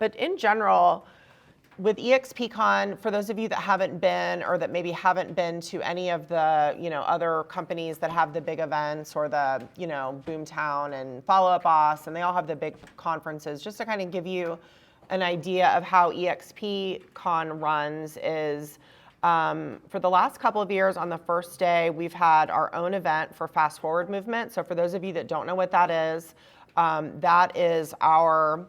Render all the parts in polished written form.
But in general, with eXpCon, for those of you that haven't been or that maybe haven't been to any of the, other companies that have the big events or the, Boomtown and Follow Up Boss, and they all have the big conferences, just to kind of give you an idea of how eXpCon runs is, for the last couple of years on the first day, we've had our own event for Fast Forward Movement. So for those of you that don't know what that is our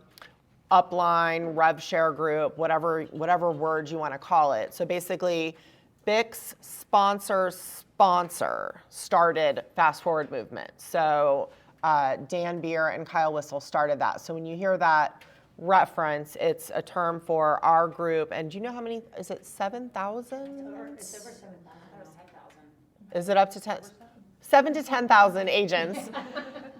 upline, rev share group, whatever word you want to call it. So basically, BIC's sponsor started Fast Forward Movement. So Dan Beer and Kyle Whistle started that. So when you hear that reference, it's a term for our group. And do you know how many, is it 7,000? It's over 7,000. Is it up to 10? 7,000 to 10,000 agents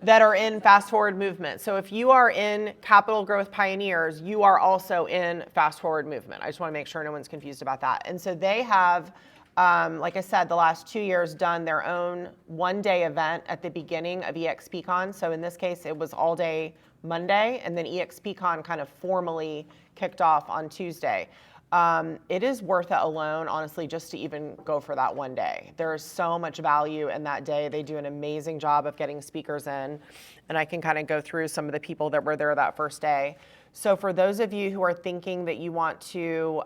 that are in Fast Forward Movement. So if you are in Capital Growth Pioneers, you are also in Fast Forward Movement. I just want to make sure no one's confused about that. And so they have, like I said, the last 2 years done their own one-day event at the beginning of eXpCon. So in this case, it was all day Monday, and then eXpCon kind of formally kicked off on Tuesday. It is worth it alone, honestly, just to even go for that one day. There's so much value in that day. They do an amazing job of getting speakers in, and I can kind of go through some of the people that were there that first day. So for those of you who are thinking that you want to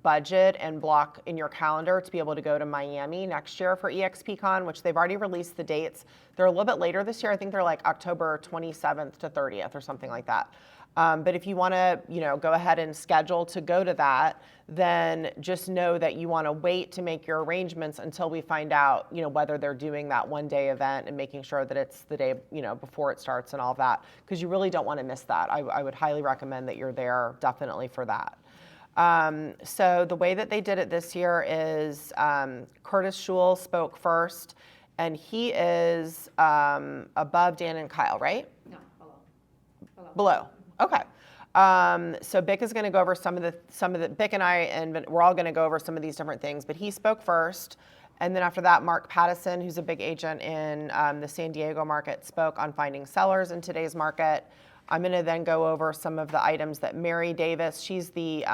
budget and block in your calendar to be able to go to Miami next year for eXpCon, which they've already released the dates. They're a little bit later this year. I think they're like October 27th to 30th or something like that. But if you want to, go ahead and schedule to go to that, then just know that you want to wait to make your arrangements until we find out, whether they're doing that one-day event and making sure that it's the day, before it starts and all of that, because you really don't want to miss that. I would highly recommend that you're there definitely for that. So the way that they did it this year is Curtis Schul spoke first, and he is above Dan and Kyle, right? No, Below. Okay. So Bic is going to go over some of the Bic and I, and we're all going to go over some of these different things, but he spoke first. And then after that, Mark Pattison, who's a big agent in the San Diego market, spoke on finding sellers in today's market. I'm going to then go over some of the items that Mary Davis, she's the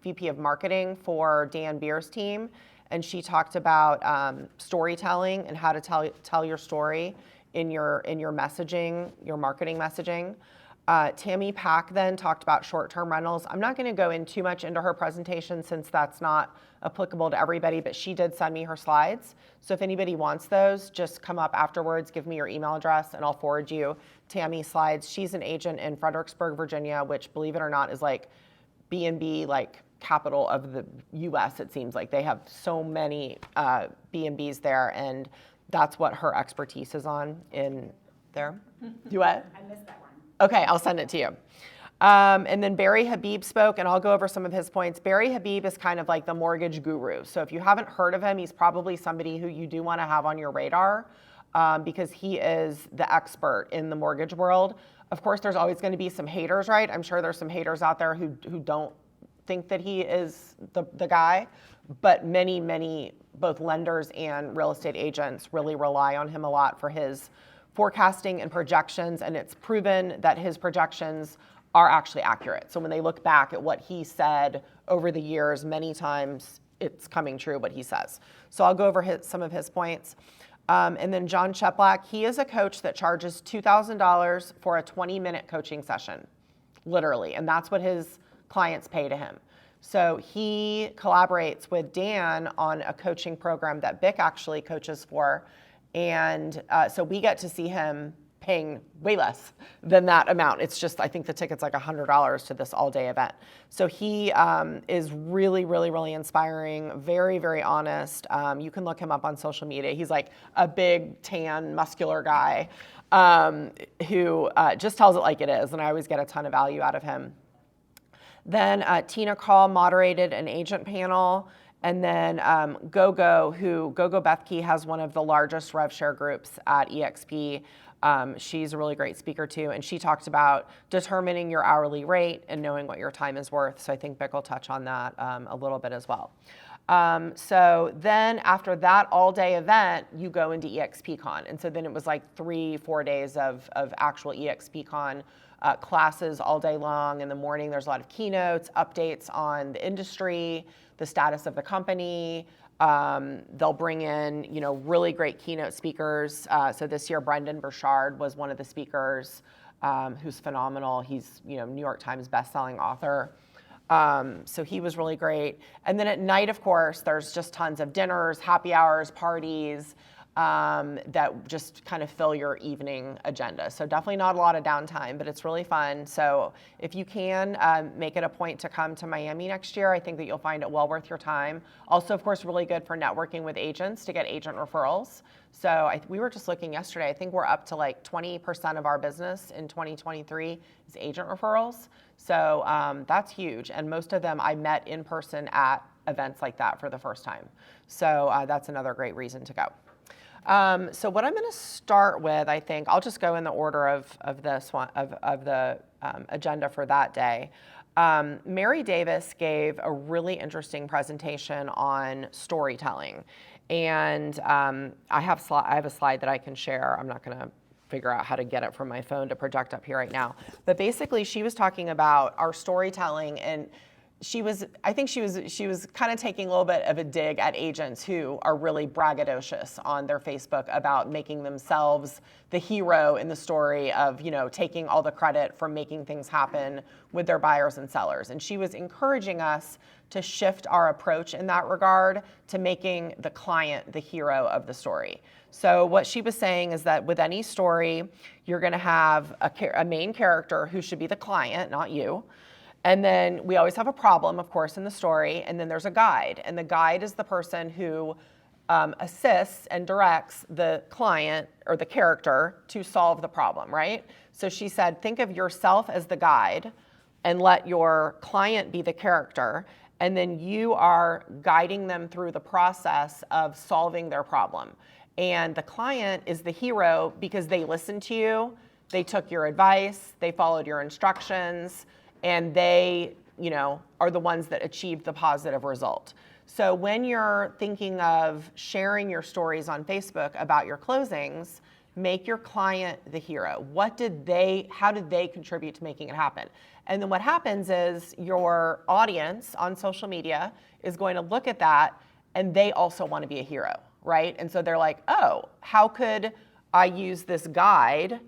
VP of marketing for Dan Beer's team. And she talked about storytelling and how to tell your story in your messaging, your marketing messaging. Tammy Pack then talked about short-term rentals. I'm not going to go in too much into her presentation since that's not applicable to everybody, but she did send me her slides. So if anybody wants those, just come up afterwards, give me your email address, and I'll forward you Tammy's slides. She's an agent in Fredericksburg, Virginia, which, believe it or not, is like B&B, like capital of the U.S., it seems like. They have so many B&Bs there, and that's what her expertise is on in there. Do what? I missed that one. Okay, I'll send it to you. And then Barry Habib spoke, and I'll go over some of his points. Barry Habib is kind of like the mortgage guru. So if you haven't heard of him, he's probably somebody who you do want to have on your radar because he is the expert in the mortgage world. Of course, there's always going to be some haters, right? I'm sure there's some haters out there who don't think that he is the guy, but many, both lenders and real estate agents really rely on him a lot for his forecasting and projections, and it's proven that his projections are actually accurate. So when they look back at what he said over the years, many times it's coming true what he says. So I'll go over some of his points. And then John Cheplack, he is a coach that charges $2,000 for a 20-minute coaching session, literally, and that's what his clients pay to him. So he collaborates with Dan on a coaching program that Bic actually coaches for. And so we get to see him paying way less than that amount. It's just, I think the ticket's like $100 to this all-day event. So he is really inspiring, very honest. You can look him up on social media. He's like a big, tan, muscular guy who just tells it like it is, and I always get a ton of value out of him. Then Tina Call moderated an agent panel. And then Gogo Bethke has one of the largest rev share groups at eXp. She's a really great speaker too, and she talked about determining your hourly rate and knowing what your time is worth. So I think Bic will touch on that a little bit as well. So then after that all-day event, you go into eXpCon. And so then it was like 3-4 days of actual eXpCon classes all day long. In the morning, there's a lot of keynotes, updates on the industry, the status of the company. They'll bring in, really great keynote speakers. So this year, Brendon Burchard was one of the speakers, who's phenomenal. He's, New York Times bestselling author. So he was really great. And then at night, of course, there's just tons of dinners, happy hours, parties, that just kind of fill your evening agenda. So definitely not a lot of downtime, but it's really fun. So if you can, make it a point to come to Miami next year, I think that you'll find it well worth your time. Also, of course, really good for networking with agents to get agent referrals. So we were just looking yesterday, I think we're up to like 20% of our business in 2023 is agent referrals. So that's huge. And most of them I met in person at events like that for the first time. So that's another great reason to go. So what I'm going to start with, I think, I'll just go in the order of this one, of the agenda for that day. Mary Davis gave a really interesting presentation on storytelling. And I have a slide that I can share. I'm not going to figure out how to get it from my phone to project up here right now. But basically, she was talking about our storytelling, and I think she was kind of taking a little bit of a dig at agents who are really braggadocious on their Facebook about making themselves the hero in the story of, taking all the credit for making things happen with their buyers and sellers. And she was encouraging us to shift our approach in that regard to making the client the hero of the story. So what she was saying is that with any story, you're going to have a main character who should be the client, not you. And then we always have a problem, of course, in the story, and then there's a guide. And the guide is the person who assists and directs the client or the character to solve the problem, right? So she said, think of yourself as the guide and let your client be the character, and then you are guiding them through the process of solving their problem. And the client is the hero because they listened to you, they took your advice, they followed your instructions, and they, are the ones that achieved the positive result. So when you're thinking of sharing your stories on Facebook about your closings, make your client the hero. How did they contribute to making it happen? And then what happens is your audience on social media is going to look at that, and they also want to be a hero, right? And so they're like, oh, how could I use this guide,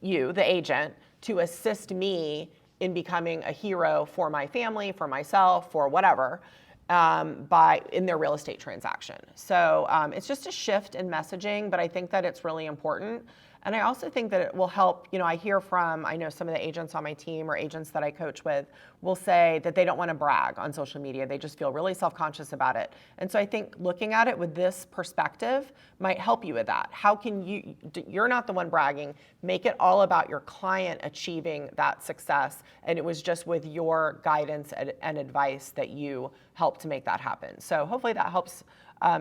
you, the agent, to assist me in becoming a hero for my family, for myself, for whatever, in their real estate transaction. So it's just a shift in messaging, but I think that it's really important. And I also think that it will help, I know some of the agents on my team or agents that I coach with will say that they don't want to brag on social media. They just feel really self-conscious about it. And so I think looking at it with this perspective might help you with that. How can you're not the one bragging, make it all about your client achieving that success. And it was just with your guidance and advice that you helped to make that happen. So hopefully that helps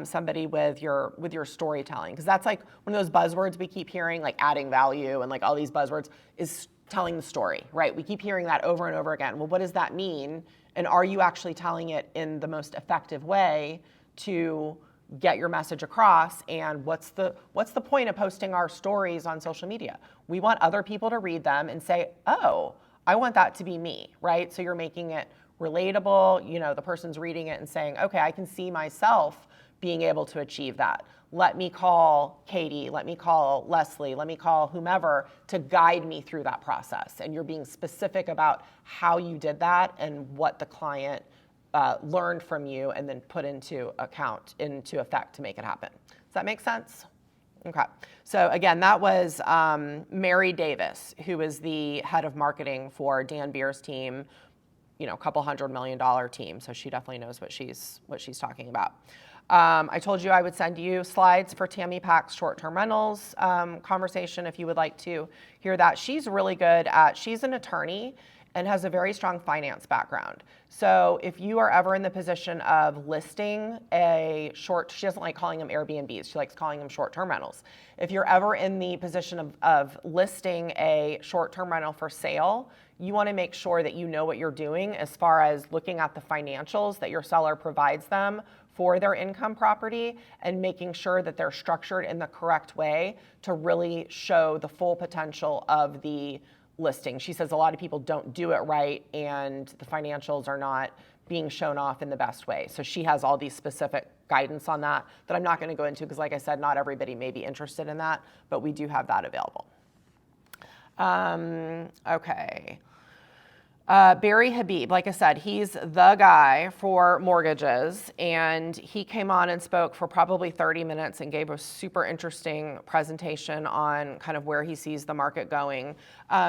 somebody with your storytelling, because that's like one of those buzzwords we keep hearing, like adding value and like all these buzzwords, is telling the story, right? We keep hearing that over and over again. Well, what does that mean? And are you actually telling it in the most effective way to get your message across? And what's the point of posting our stories on social media? We want other people to read them and say, oh, I want that to be me, right? So you're making it relatable. The person's reading it and saying, okay, I can see myself being able to achieve that. Let me call Katie, let me call Leslie, let me call whomever to guide me through that process. And you're being specific about how you did that and what the client learned from you and then put into effect to make it happen. Does that make sense? Okay. So again, that was Mary Davis, who is the head of marketing for Dan Beer's team, a couple $100 million team. So she definitely knows what she's talking about. I told you I would send you slides for Tammy Pack's short-term rentals conversation if you would like to hear that. She's really good she's an attorney and has a very strong finance background. So if you are ever in the position of listing she doesn't like calling them Airbnbs, she likes calling them short-term rentals. If you're ever in the position of listing a short-term rental for sale, you want to make sure that you know what you're doing as far as looking at the financials that your seller provides them for their income property and making sure that they're structured in the correct way to really show the full potential of the listing. She says a lot of people don't do it right and the financials are not being shown off in the best way. So she has all these specific guidance on that I'm not going to go into because, like I said, not everybody may be interested in that, but we do have that available. Okay. Barry Habib, like I said, he's the guy for mortgages, and he came on and spoke for probably 30 minutes and gave a super interesting presentation on kind of where he sees the market going.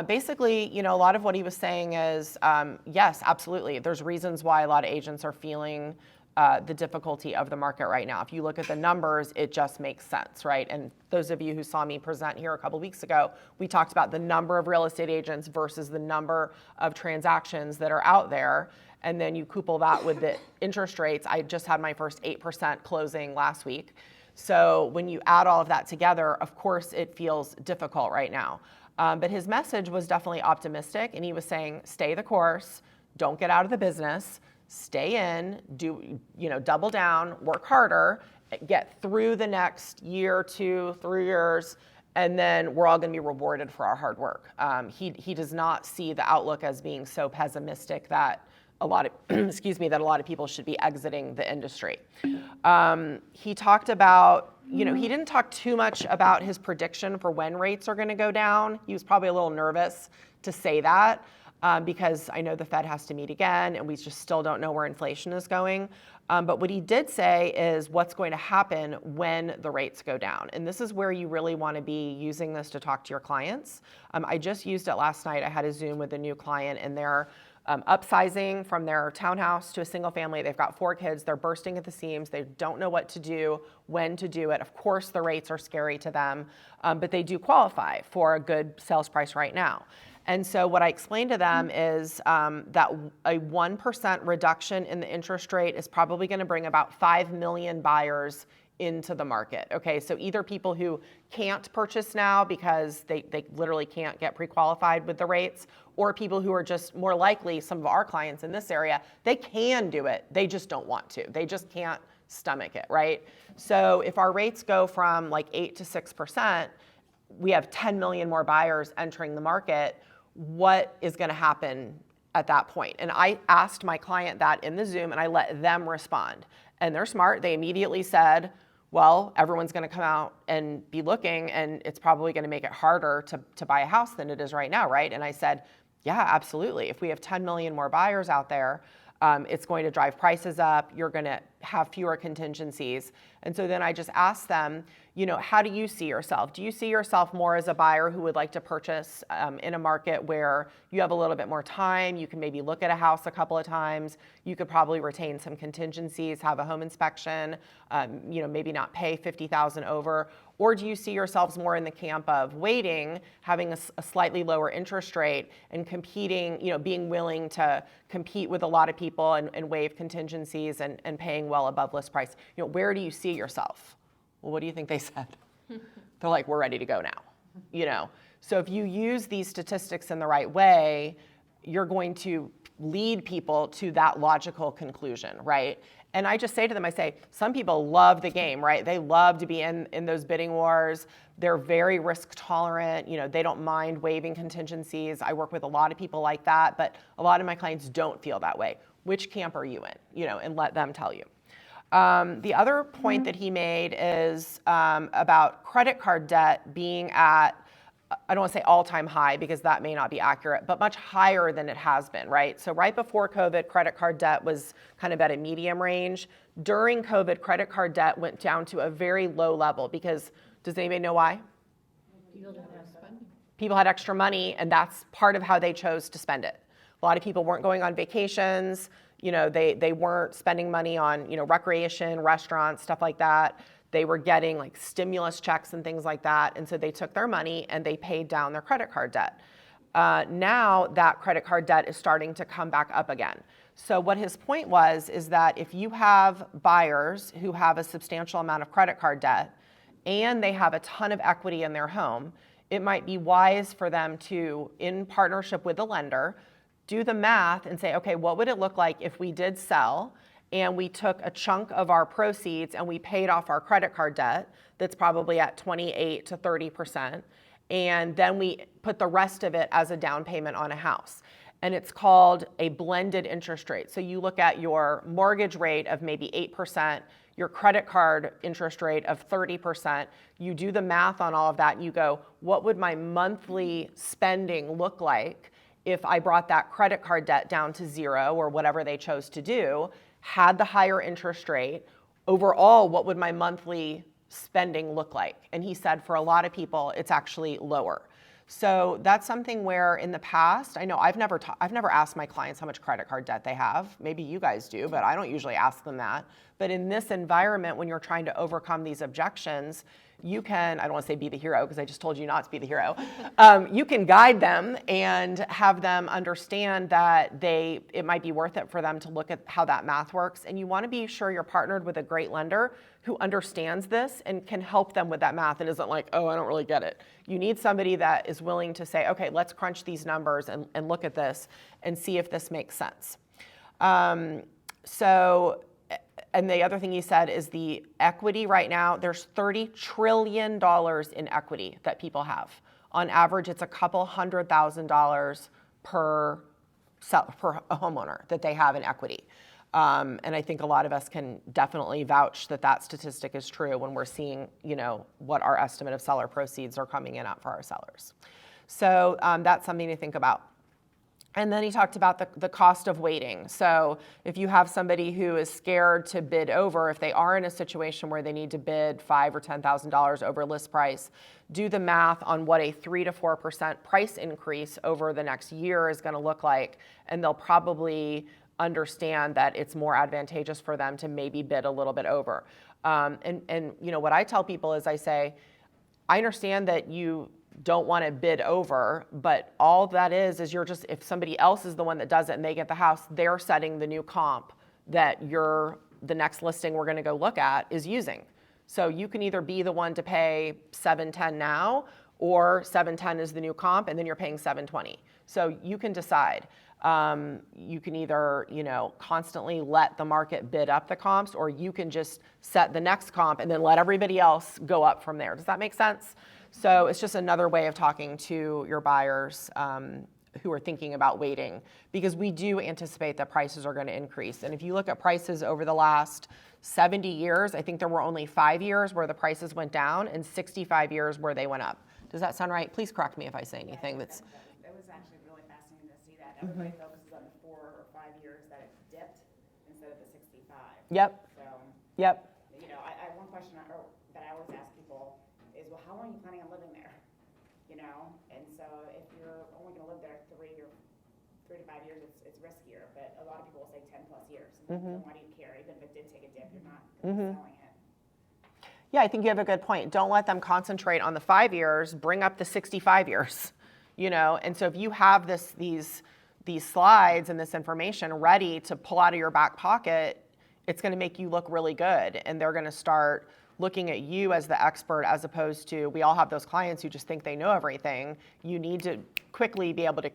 Basically, a lot of what he was saying is, yes, absolutely. There's reasons why a lot of agents are feeling the difficulty of the market right now. If you look at the numbers, it just makes sense, right? And those of you who saw me present here a couple weeks ago, we talked about the number of real estate agents versus the number of transactions that are out there. And then you couple that with the interest rates. I just had my first 8% closing last week. So when you add all of that together, of course, it feels difficult right now. But his message was definitely optimistic. And he was saying, stay the course, don't get out of the business. Stay in, double down, work harder, get through the next year, 2, 3 years, and then we're all going to be rewarded for our hard work. He does not see the outlook as being so pessimistic that a lot of that a lot of people should be exiting the industry. He talked about, he didn't talk too much about his prediction for when rates are going to go down. He was probably a little nervous to say that. Because I know the Fed has to meet again and we just still don't know where inflation is going. But what he did say is what's going to happen when the rates go down. And this is where you really want to be using this to talk to your clients. I just used it last night. I had a Zoom with a new client and they're upsizing from their townhouse to a single family. They've got 4 kids. They're bursting at the seams. They don't know what to do, when to do it. Of course, the rates are scary to them, but they do qualify for a good sales price right now. And so what I explained to them is that a 1% reduction in the interest rate is probably going to bring about 5 million buyers into the market. Okay, so either people who can't purchase now because they literally can't get pre-qualified with the rates, or people who are just more likely, some of our clients in this area, they can do it, they just don't want to. They just can't stomach it, right? So if our rates go from like 8 to 6%, we have 10 million more buyers entering the market. What is going to happen at that point? And I asked my client that in the Zoom and I let them respond. And they're smart. They immediately said, well, everyone's going to come out and be looking and it's probably going to make it harder to buy a house than it is right now, right? And I said, yeah, absolutely. If we have 10 million more buyers out there, it's going to drive prices up. You're going to have fewer contingencies. And so then I just asked them, how do you see yourself? Do you see yourself more as a buyer who would like to purchase in a market where you have a little bit more time? You can maybe look at a house a couple of times. You could probably retain some contingencies, have a home inspection, maybe not pay $50,000 over. Or do you see yourselves more in the camp of waiting, having a slightly lower interest rate and competing, being willing to compete with a lot of people and waive contingencies and paying well above list price? Where do you see yourself? Well, what do you think they said? They're like, we're ready to go now. So if you use these statistics in the right way, you're going to lead people to that logical conclusion, right? And I just say to them, I say, some people love the game, right? They love to be in those bidding wars. They're very risk tolerant. They don't mind waiving contingencies. I work with a lot of people like that, but a lot of my clients don't feel that way. Which camp are you in? And let them tell you. The other point that he made is about credit card debt being at, I don't want to say all-time high because that may not be accurate, but much higher than it has been, right? So right before COVID, credit card debt was kind of at a medium range. During COVID, credit card debt went down to a very low level because, does anybody know why? People had extra money, and that's part of how they chose to spend it. A lot of people weren't going on vacations. They weren't spending money on, recreation, restaurants, stuff like that. They were getting like stimulus checks and things like that. And so they took their money and they paid down their credit card debt. Now that credit card debt is starting to come back up again. So what his point was is that if you have buyers who have a substantial amount of credit card debt and they have a ton of equity in their home, it might be wise for them to, in partnership with the lender, do the math and say, okay, what would it look like if we did sell and we took a chunk of our proceeds and we paid off our credit card debt that's probably at 28 to 30%, and then we put the rest of it as a down payment on a house. And it's called a blended interest rate. So you look at your mortgage rate of maybe 8%, your credit card interest rate of 30%, you do the math on all of that and you go, what would my monthly spending look like if I brought that credit card debt down to zero or whatever they chose to do, had the higher interest rate, overall, what would my monthly spending look like? And he said for a lot of people, it's actually lower. So that's something where in the past, I know I've never asked my clients how much credit card debt they have. Maybe you guys do, but I don't usually ask them that. But in this environment, when you're trying to overcome these objections, you can, I don't want to say be the hero because I just told you not to be the hero. You can guide them and have them understand that it might be worth it for them to look at how that math works. And you want to be sure you're partnered with a great lender who understands this and can help them with that math and isn't like, oh, I don't really get it. You need somebody that is willing to say, okay, let's crunch these numbers and look at this and see if this makes sense. And the other thing he said is the equity right now, there's $30 trillion in equity that people have. On average, it's a couple $100,000 per a homeowner that they have in equity. And I think a lot of us can definitely vouch that statistic is true when we're seeing, what our estimate of seller proceeds are coming in at for our sellers. So that's something to think about. And then he talked about the cost of waiting. So if you have somebody who is scared to bid over, if they are in a situation where they need to bid $5,000 or $10,000 over list price, do the math on what a 3 to 4% price increase over the next year is going to look like, and they'll probably understand that it's more advantageous for them to maybe bid a little bit over. And what I tell people is I say, I understand that you don't want to bid over, but all that is you're just, if somebody else is the one that does it and they get the house, they're setting the new comp that the next listing we're going to go look at is using. So you can either be the one to pay $710 now, or $710 is the new comp and then you're paying $720. So you can decide. You can either, constantly let the market bid up the comps, or you can just set the next comp and then let everybody else go up from there. Does that make sense? So it's just another way of talking to your buyers who are thinking about waiting, because we do anticipate that prices are going to increase. And if you look at prices over the last 70 years, I think there were only 5 years where the prices went down and 65 years where they went up. Does that sound right? Please correct me if I say anything that's... It was actually really fascinating to see that. Everybody focuses on the 4 or 5 years that it dipped instead of the 65. Yep. So, yep. I one question that I always ask people is, well, how long are you planning on living there? And so if you're only going to live there 3 to 5 years, it's riskier. But a lot of people will say 10 plus years. And why do you care? Even if it did take a dip, you're not selling it. Yeah, I think you have a good point. Don't let them concentrate on the 5 years. Bring up the 65 years. And so if you have these slides and this information ready to pull out of your back pocket, it's going to make you look really good, and they're going to start looking at you as the expert, as opposed to, we all have those clients who just think they know everything. You need to quickly be able to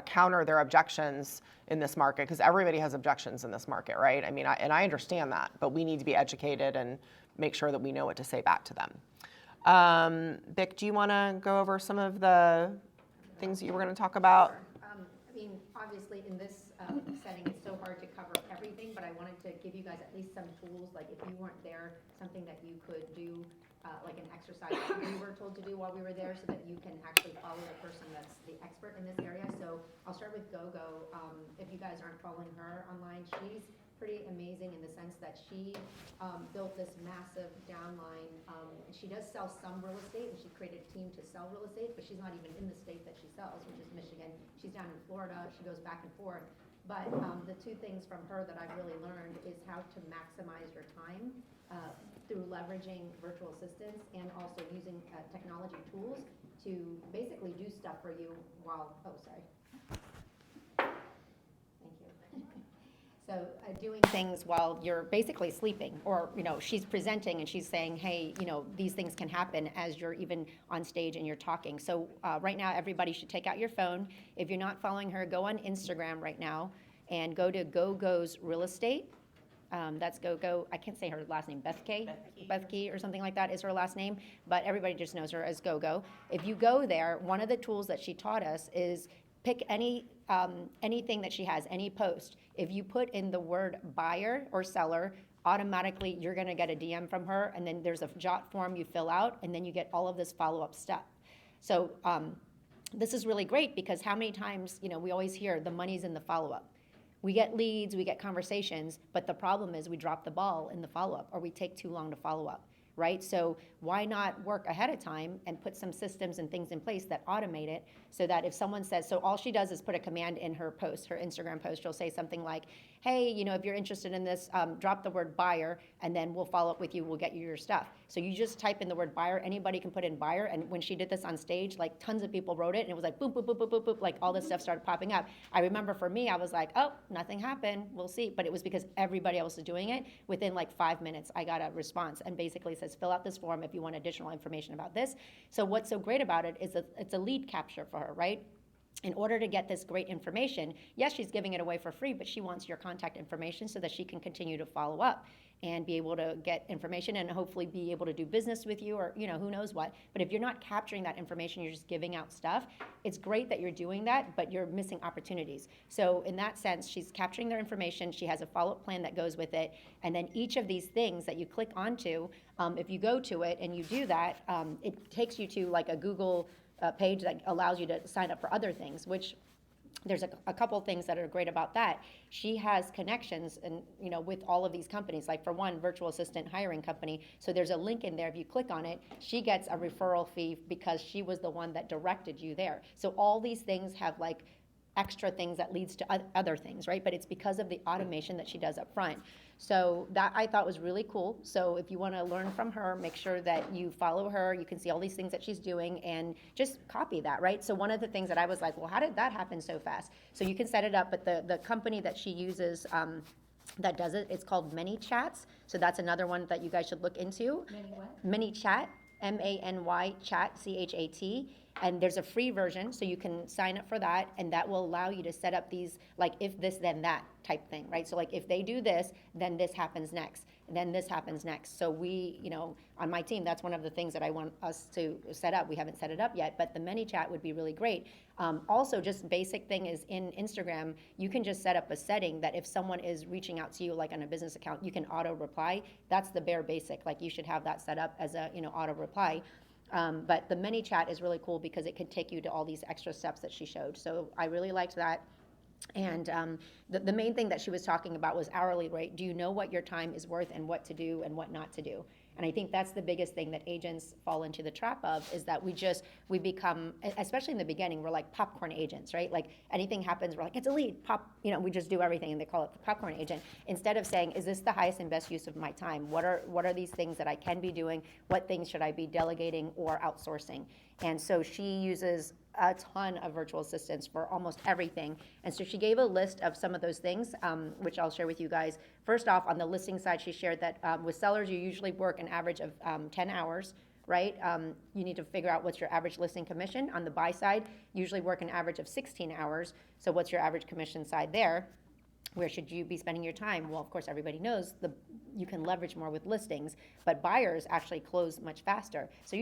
counter their objections in this market, because everybody has objections in this market, right? I mean, I understand that, but we need to be educated and make sure that we know what to say back to them. Vic, do you want to go over some of the things that you were going to talk about? Sure. Obviously in this setting, it's so hard to cover everything, but I wanted to give you guys at least some tools, like if you weren't there, something that you could do, like an exercise that we were told to do while we were there, so that you can actually follow the person that's the expert in this area. So I'll start with GoGo. If you guys aren't following her online, she's pretty amazing in the sense that she built this massive downline. She does sell some real estate, and she created a team to sell real estate, but she's not even in the state that she sells, which is Michigan. She's down in Florida. She goes back and forth. But the two things from her that I've really learned is how to maximize your time through leveraging virtual assistants and also using technology tools to basically do stuff for you while, Thank you. So doing things while you're basically sleeping, or, she's presenting and she's saying, hey, these things can happen as you're even on stage and you're talking. So right now, everybody should take out your phone. If you're not following her, go on Instagram right now and go to GoGo's Real Estate. That's GoGo. I can't say her last name. Beth Key or something like that is her last name, but everybody just knows her as GoGo. If you go there, one of the tools that she taught us is pick anything that she has, any post. If you put in the word buyer or seller, automatically you're going to get a DM from her, and then there's a jot form you fill out, and then you get all of this follow-up stuff. So this is really great because how many times, we always hear the money's in the follow-up. We get leads, we get conversations, but the problem is we drop the ball in the follow-up, or we take too long to follow up, right? So why not work ahead of time and put some systems and things in place that automate it, so that if someone says, so all she does is put a command in her post, her Instagram post, she'll say something like, hey, if you're interested in this, drop the word buyer, and then we'll follow up with you, we'll get you your stuff. So you just type in the word buyer, anybody can put in buyer, and when she did this on stage, like tons of people wrote it, and it was like boop, boop, boop, boop, boop, boop, like all this stuff started popping up. I remember for me, I was like, oh, nothing happened, we'll see. But it was because everybody else was doing it. Within like 5 minutes, I got a response, and basically says, fill out this form if you want additional information about this. So what's so great about it is that it's a lead capture for her, right? In order to get this great information, yes, she's giving it away for free, but she wants your contact information so that she can continue to follow up and be able to get information and hopefully be able to do business with you, or who knows what. But if you're not capturing that information, you're just giving out stuff, it's great that you're doing that, but you're missing opportunities. So in that sense, she's capturing their information, she has a follow-up plan that goes with it, and then each of these things that you click onto, if you go to it and you do that, it takes you to like a Google page that allows you to sign up for other things, which there's a couple things that are great about that. She has connections and with all of these companies, like for one, virtual assistant hiring company. So there's a link in there. If you click on it, she gets a referral fee because she was the one that directed you there. So all these things have like extra things that leads to other things, right? But it's because of the automation that she does up front. So that I thought was really cool. So if you want to learn from her, make sure that you follow her. You can see all these things that she's doing and just copy that, right? So one of the things that I was like, well, how did that happen so fast? So you can set it up, but the company that she uses that does it, it's called ManyChats. So that's another one that you guys should look into. Many what? ManyChat, MANY chat, CHAT. And there's a free version, so you can sign up for that, and that will allow you to set up these, like, if this, then that type thing, right? So, like, if they do this, then this happens next, and then this happens next. So we, on my team, that's one of the things that I want us to set up. We haven't set it up yet, but the ManyChat would be really great. Also, just basic thing is in Instagram, you can just set up a setting that if someone is reaching out to you, like on a business account, you can auto-reply. That's the bare basic. Like, you should have that set up as a, auto-reply. But the ManyChat is really cool because it can take you to all these extra steps that she showed. So I really liked that. And the main thing that she was talking about was hourly rate. Do you know what your time is worth and what to do and what not to do? And I think that's the biggest thing that agents fall into the trap of, is that we become, especially in the beginning, we're like popcorn agents, right? Like anything happens, we're like, it's a lead, pop, we just do everything, and they call it the popcorn agent. Instead of saying, is this the highest and best use of my time? What are these things that I can be doing? What things should I be delegating or outsourcing? And so she uses a ton of virtual assistants for almost everything. And so she gave a list of some of those things, which I'll share with you guys. First off, on the listing side, she shared that with sellers, you usually work an average of 10 hours, right? You need to figure out what's your average listing commission. On the buy side, usually work an average of 16 hours. So what's your average commission side there? Where should you be spending your time? Well, of course, everybody knows you can leverage more with listings, but buyers actually close much faster. So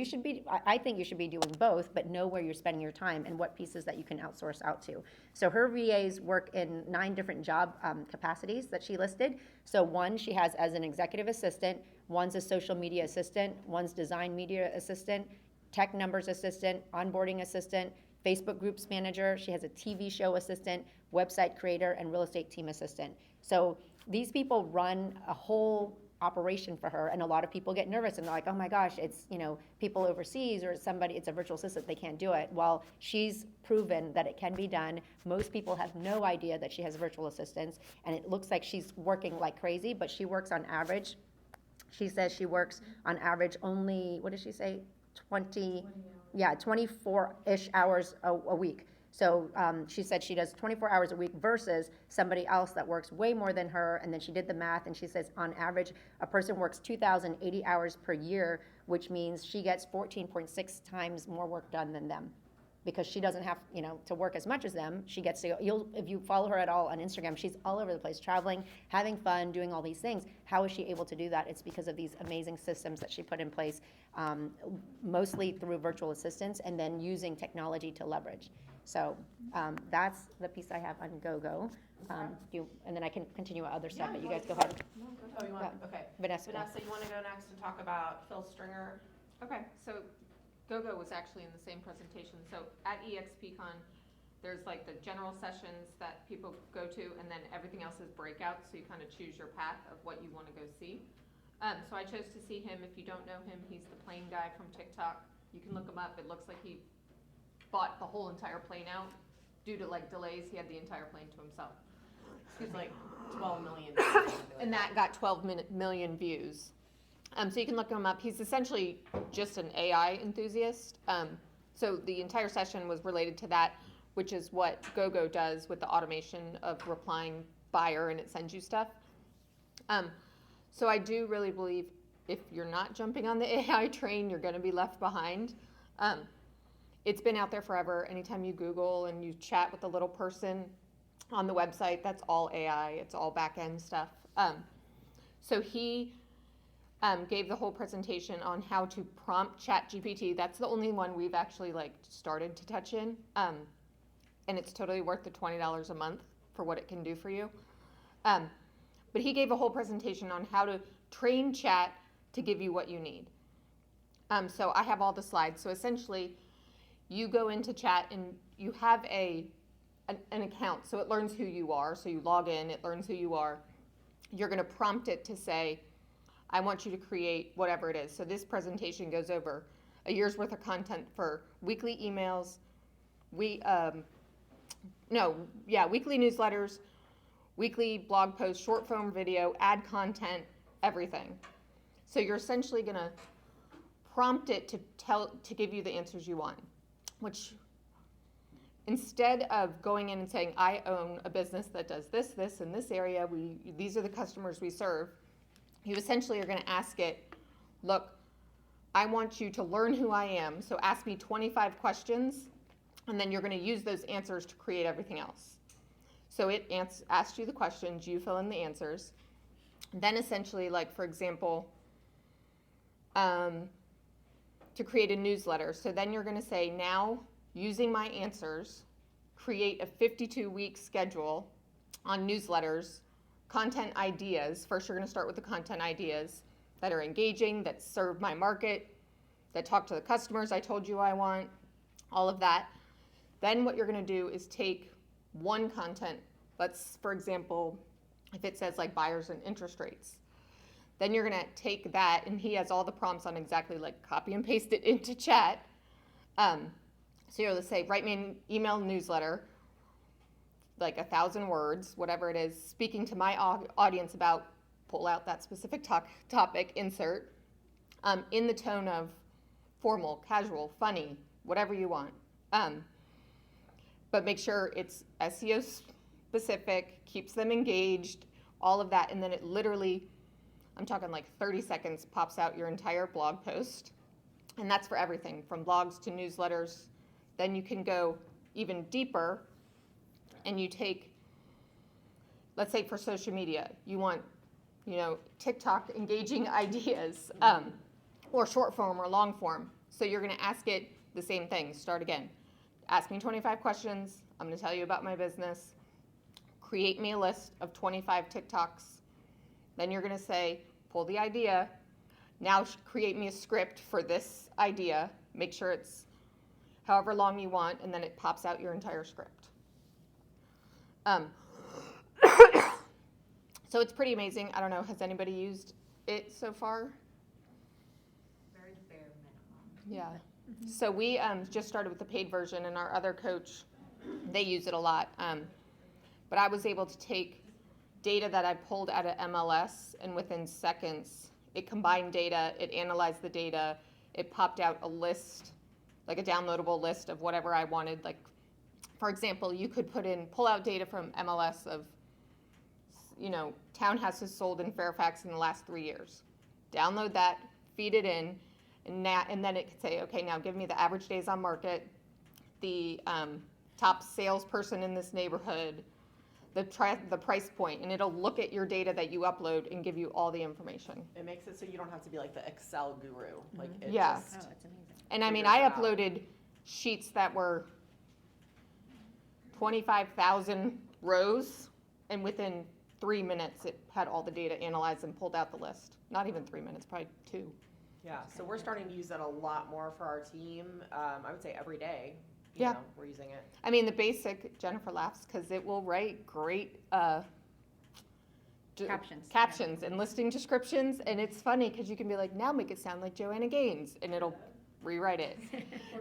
I think you should be doing both, but know where you're spending your time and what pieces that you can outsource out to. So her VAs work in 9 different job capacities that she listed. So one she has as an executive assistant, one's a social media assistant, one's design media assistant, tech numbers assistant, onboarding assistant, Facebook groups manager. She has a TV show assistant, website creator, and real estate team assistant. So these people run a whole operation for her, and a lot of people get nervous and they're like, oh my gosh, it's people overseas or somebody, it's a virtual assistant, they can't do it. Well, she's proven that it can be done. Most people have no idea that she has virtual assistants, and it looks like she's working like crazy, but she works on average. She says she works on average only, what did she say? 24-ish hours a week. So she said she does 24 hours a week versus somebody else that works way more than her, and then she did the math, and she says on average a person works 2,080 hours per year, which means she gets 14.6 times more work done than them, because she doesn't have, to work as much as them. She gets to go, if you follow her at all on Instagram, she's all over the place, traveling, having fun, doing all these things. How is she able to do that? It's because of these amazing systems that she put in place, mostly through virtual assistants, and then using technology to leverage. So that's the piece I have on GoGo. And then I can continue with other stuff, but you guys go ahead. Oh, you want, okay. Vanessa. Vanessa, you want to go next and talk about Phil Stringer? Okay, so GoGo was actually in the same presentation. So at eXpCon, there's like the general sessions that people go to, and then everything else is breakouts, so you kind of choose your path of what you want to go see. So I chose to see him. If you don't know him, he's the plane guy from TikTok. You can look him up. It looks like he bought the whole entire plane out. Due to like delays, he had the entire plane to himself. He's like 12 million. And that got 12 million views. So you can look him up. He's essentially just an AI enthusiast. So the entire session was related to that, which is what GoGo does with the automation of replying buyer, and it sends you stuff. So I do really believe if you're not jumping on the AI train, you're going to be left behind. It's been out there forever. Anytime you Google and you chat with a little person on the website, that's all AI. It's all back-end stuff. So he gave the whole presentation on how to prompt ChatGPT. That's the only one we've actually started to touch in. And it's totally worth the $20 a month for what it can do for you. But he gave a whole presentation on how to train chat to give you what you need. So I have all the slides. So essentially, you go into chat and you have an account. So it learns who you are. So you log in, it learns who you are. You're going to prompt it to say, I want you to create whatever it is. So this presentation goes over a year's worth of content for weekly emails, weekly newsletters, weekly blog posts, short form video, ad content, everything. So you're essentially going to prompt it to give you the answers you want, which instead of going in and saying, I own a business that does this, in this area, these are the customers we serve, you essentially are going to ask it, look, I want you to learn who I am, so ask me 25 questions, and then you're going to use those answers to create everything else. So it asks you the questions, you fill in the answers. Then essentially, for example, to create a newsletter. So then you're going to say, now, using my answers, create a 52-week schedule on newsletters, content ideas. First, you're going to start with the content ideas that are engaging, that serve my market, that talk to the customers I told you I want, all of that. Then what you're going to do is take one content. Let's, for example, if it says buyers and interest rates, then you're going to take that, and he has all the prompts on exactly copy and paste it into chat. So you're going to say, write me an email newsletter, 1,000 words, whatever it is, speaking to my audience about, pull out that specific topic, insert, in the tone of formal, casual, funny, whatever you want. But make sure it's SEO specific, keeps them engaged, all of that, and then it literally, I'm talking 30 seconds, pops out your entire blog post. And that's for everything, from blogs to newsletters. Then you can go even deeper and you take, let's say for social media, you want, TikTok engaging ideas, or short form or long form. So you're going to ask it the same thing. Start again. Ask me 25 questions. I'm going to tell you about my business. Create me a list of 25 TikToks. Then you're going to say, pull the idea. Now create me a script for this idea. Make sure it's however long you want, and then it pops out your entire script. So it's pretty amazing. I don't know, has anybody used it so far? Very bare minimum. Yeah. Mm-hmm. So we just started with the paid version, and our other coach, they use it a lot. But I was able to take data that I pulled out of MLS, and within seconds, it combined data, it analyzed the data, it popped out a list, a downloadable list of whatever I wanted. For example, you could pull out data from MLS of, townhouses sold in Fairfax in the last 3 years. Download that, feed it in, and then it could say, okay, now give me the average days on market, the top salesperson in this neighborhood, the price point, and it'll look at your data that you upload and give you all the information. It makes it so you don't have to be like the Excel guru. Like it Yeah. just, Oh, it's amazing. And I mean, figures I it out. uploaded sheets that were 25,000 rows, and within 3 minutes, it had all the data analyzed and pulled out the list. Not even 3 minutes, probably 2. yeah. So we're starting to use that a lot more for our team. I would say every day. You Yeah. know, we're using it. I mean, the basic, Jennifer laughs because it will write great Captions. and listing descriptions, and it's funny because you can be like, now make it sound like Joanna Gaines, and it'll rewrite it.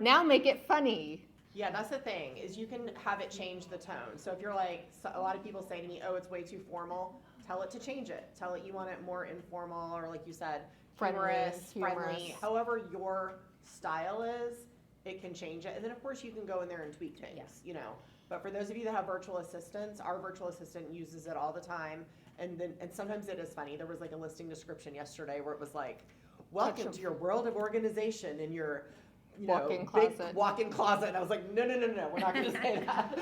Now make it funny. Yeah, that's the thing, is you can have it change the tone. So if you're like, so a lot of people say to me, oh, it's way too formal, tell it to change it. Tell it you want it more informal, or like you said, friendly. Humorous. However your style is, it can change it. And then of course you can go in there and tweak things, Yes. you know. But for those of you that have virtual assistants, our virtual assistant uses it all the time. And sometimes it is funny. There was like a listing description yesterday where it was like, welcome to your world of organization and your, you know, Walk-in big closet. walk-in closet. And I was like, no, we're not gonna say that.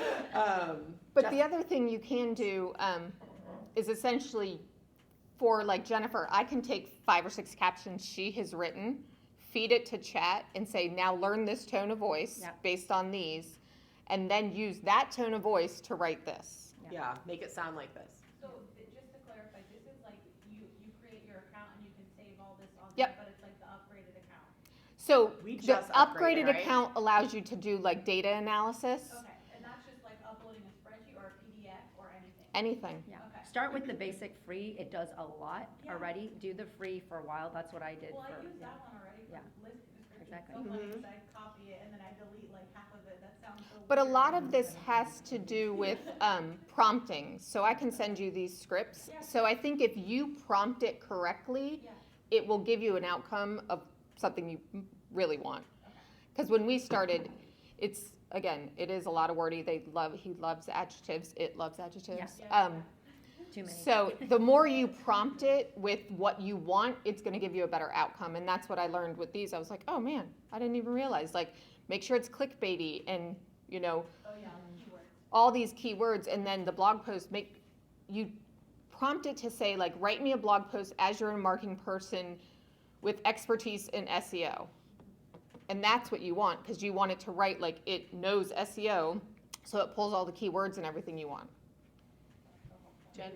But the other thing you can do is essentially for like Jennifer, I can take 5 or 6 captions she has written, feed it to chat and say, now learn this tone of voice Yep. based on these, and then use that tone of voice to write this. Yeah, make it sound like this. So just to clarify, this is like you create your account and you can save all this on Yep. there, but it's like the upgraded account. So We the just upgraded, upgraded right? account allows you to do like data analysis, Okay, and that's just like uploading a spreadsheet or a PDF or anything? anything. Yeah. Okay. Start with the basic free, it does a lot Yeah. already. Do the free for a while, that's what I did Well, I for, use yeah. that one already Yeah. for list description. Exactly. So funny, Mhm. 'cause I copy it and then I delete like half of it, that sounds so But a weird. lot of this has to do with prompting. So I can send you these scripts. Yeah. So I think if you prompt it correctly, Yeah. it will give you an outcome of something you really want. Because when we started, it's, again, it is a lot of wordy. He loves adjectives. It loves adjectives. Yeah. Too many. So the more you prompt it with what you want, it's going to give you a better outcome. And that's what I learned with these. I was like, oh man, I didn't even realize. Like, make sure it's clickbaity and, you know, Oh, yeah, keywords. all these keywords. And then the blog post, you prompt it to say, like, write me a blog post as you're a marketing person with expertise in SEO. And that's what you want, because you want it to write like it knows SEO, so it pulls all the keywords and everything you want. Jen?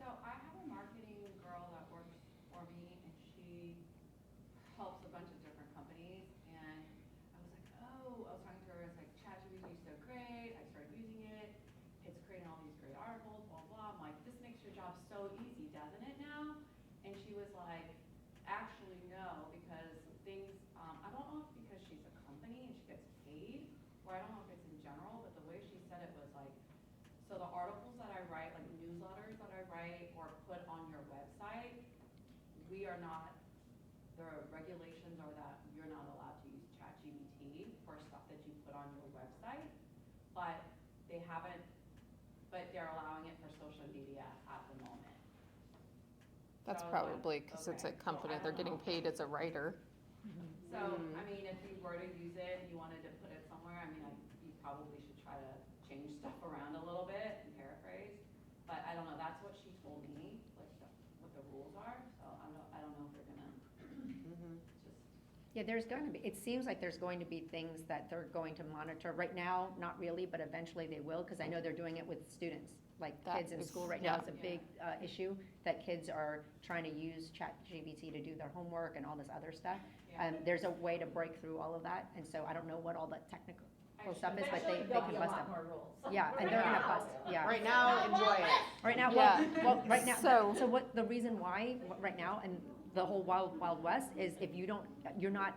So I have a marketing girl that works for me, and she helps a bunch of different companies. And I was like, I was talking to her. I was like, ChatGPT is so great. I started using it. It's creating all these great articles, blah blah. I'm like, this makes your job so easy, doesn't it now? And she was like, actually no, because things. I don't know if because she's a company and she gets paid, or I don't know if it's in general. But the way she said it was like. So the articles that I write, like newsletters that I write or put on your website, we are not, the regulations are that you're not allowed to use ChatGPT for stuff that you put on your website, but they haven't, but they're allowing it for social media at the moment. That's So I was like, probably because it's a okay, company, well, I they're don't getting know. paid as a writer. So, I mean, if you were to use it and you wanted to put it somewhere, I mean, you probably should try to change stuff around a little bit and paraphrase. But I don't know, that's what she told me, like, what the rules are, so I don't know if they're gonna just. Yeah, there's going to be, it seems like there's going to be things that they're going to monitor. Right now, not really, but eventually they will, because I know they're doing it with students. Like That kids in is- school right now, yeah. it's a big issue that kids are trying to use ChatGPT to do their homework and all this other stuff. Yeah. There's a way to break through all of that, and so I don't know what all the technical stuff is, but Eventually, they there'll can be a bust lot them. more rules. Yeah, and they're gonna bust, yeah. Right now, enjoy it. Right now, Yeah. well, right now, So- so what, the reason why, right now, and the whole Wild West is if you're not,